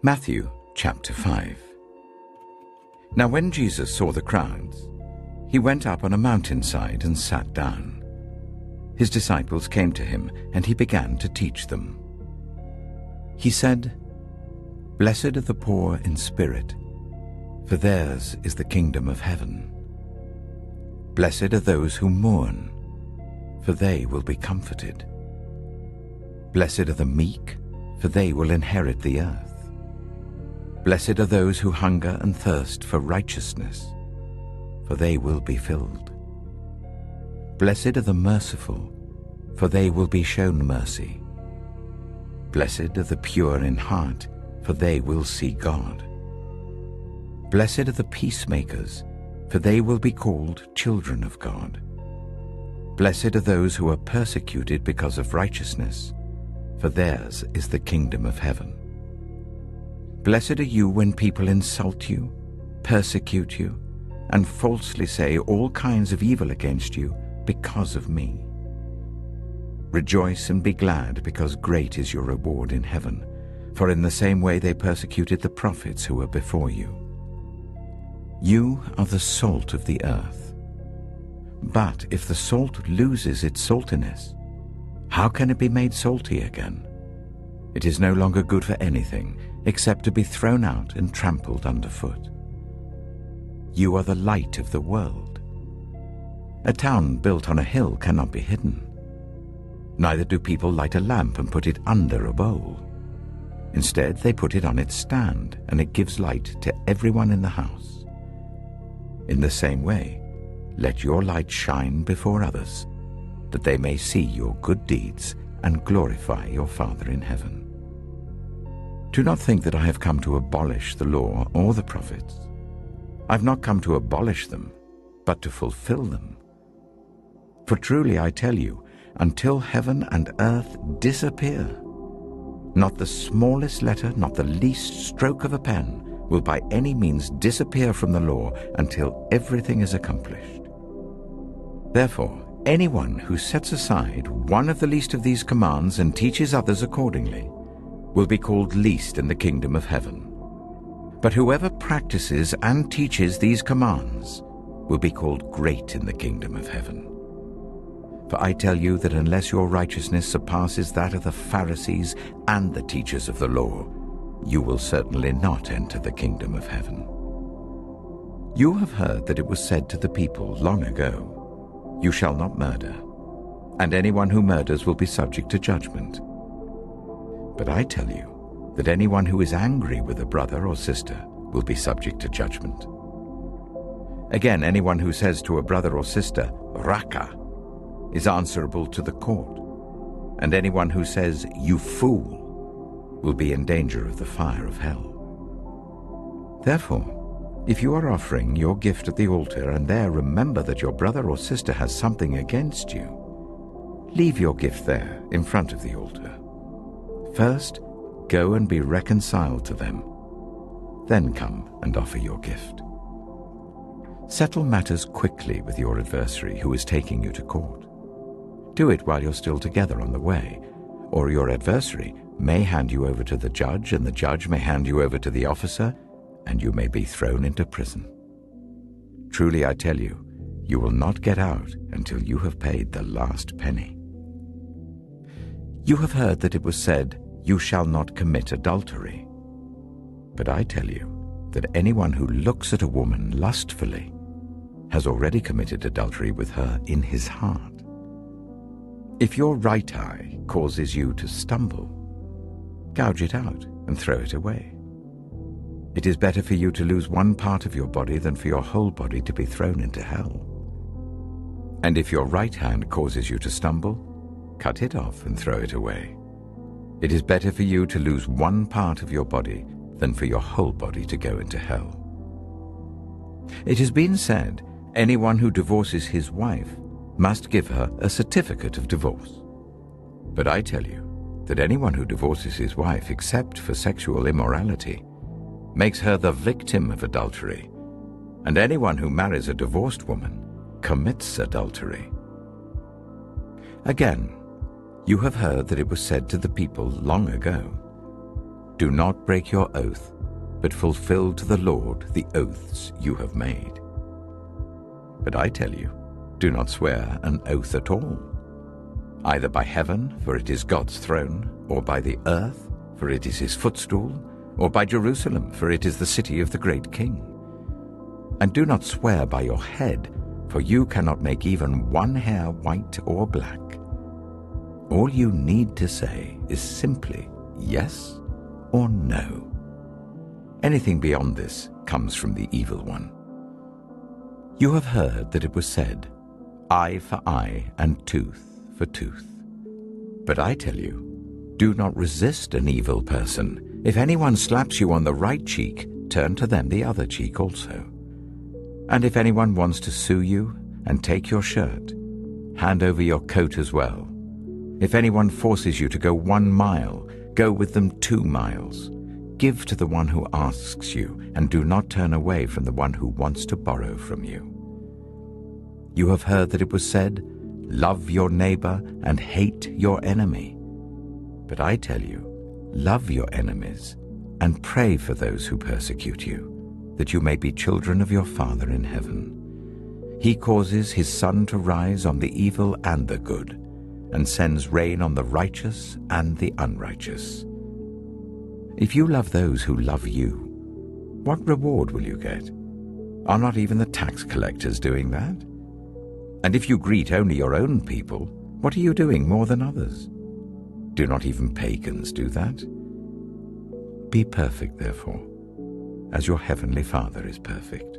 Matthew chapter 5. Now when Jesus saw the crowds, he went up on a mountainside and sat down. His disciples came to him, and he began to teach them. He said, "Blessed are the poor in spirit, for theirs is the kingdom of heaven. Blessed are those who mourn, for they will be comforted. Blessed are the meek, for they will inherit the earth. Blessed are those who hunger and thirst for righteousness, for they will be filled. Blessed are the merciful, for they will be shown mercy. Blessed are the pure in heart, for they will see God. Blessed are the peacemakers, for they will be called children of God. Blessed are those who are persecuted because of righteousness, for theirs is the kingdom of heaven. Blessed are you when people insult you, persecute you, and falsely say all kinds of evil against you because of me. Rejoice and be glad, because great is your reward in heaven, for in the same way they persecuted the prophets who were before you. You are the salt of the earth. But if the salt loses its saltiness, how can it be made salty again? It is no longer good for anything except to be thrown out and trampled underfoot. You are the light of the world. A town built on a hill cannot be hidden. Neither do people light a lamp and put it under a bowl. Instead, they put it on its stand, and it gives light to everyone in the house. In the same way, let your light shine before others, that they may see your good deeds and glorify your Father in heaven. Do not think that I have come to abolish the law or the prophets. I've not come to abolish them, but to fulfill them. For truly I tell you, until heaven and earth disappear, not the smallest letter, not the least stroke of a pen will by any means disappear from the law until everything is accomplished. Therefore, anyone who sets aside one of the least of these commands and teaches others accordingly will be called least in the kingdom of heaven. But whoever practices and teaches these commands will be called great in the kingdom of heaven. For I tell you that unless your righteousness surpasses that of the Pharisees and the teachers of the law, you will certainly not enter the kingdom of heaven. You have heard that it was said to the people long ago, "You shall not murder, and anyone who murders will be subject to judgment." But I tell you that anyone who is angry with a brother or sister will be subject to judgment. Again, anyone who says to a brother or sister, "Raka," is answerable to the court, and anyone who says, "You fool," will be in danger of the fire of hell. Therefore, if you are offering your gift at the altar and there remember that your brother or sister has something against you, leave your gift there in front of the altar. First, go and be reconciled to them. Then come and offer your gift. Settle matters quickly with your adversary who is taking you to court. Do it while you're still together on the way, or your adversary may hand you over to the judge, and the judge may hand you over to the officer, and you may be thrown into prison. Truly I tell you, you will not get out until you have paid the last penny. You have heard that it was said, "You shall not commit adultery." But I tell you that anyone who looks at a woman lustfully has already committed adultery with her in his heart. If your right eye causes you to stumble, gouge it out and throw it away. It is better for you to lose one part of your body than for your whole body to be thrown into hell. And if your right hand causes you to stumble, cut it off and throw it away. It is better for you to lose one part of your body than for your whole body to go into hell. It has been said, anyone who divorces his wife must give her a certificate of divorce. But I tell you that anyone who divorces his wife except for sexual immorality makes her the victim of adultery, and anyone who marries a divorced woman commits adultery. Again, you have heard that it was said to the people long ago, Do not break your oath, but fulfill to the Lord the oaths you have made. But I tell you, do not swear an oath at all, either by heaven, for it is God's throne, or by the earth, for it is his footstool, or by Jerusalem, for it is the city of the great King. And do not swear by your head, for you cannot make even one hair white or black. All you need to say is simply yes or no. Anything beyond this comes from the evil one. You have heard that it was said, eye for eye and tooth for tooth. But I tell you, do not resist an evil person. If anyone slaps you on the right cheek, turn to them the other cheek also. And if anyone wants to sue you and take your shirt, hand over your coat as well. If anyone forces you to go 1 mile, go with them 2 miles. Give to the one who asks you, and do not turn away from the one who wants to borrow from you. You have heard that it was said, love your neighbor and hate your enemy. But I tell you, love your enemies and pray for those who persecute you, that you may be children of your Father in heaven. He causes his sun to rise on the evil and the good, and sends rain on the righteous and the unrighteous. If you love those who love you, what reward will you get? Are not even the tax collectors doing that? And if you greet only your own people, what are you doing more than others? Do not even pagans do that? Be perfect, therefore, as your heavenly Father is perfect.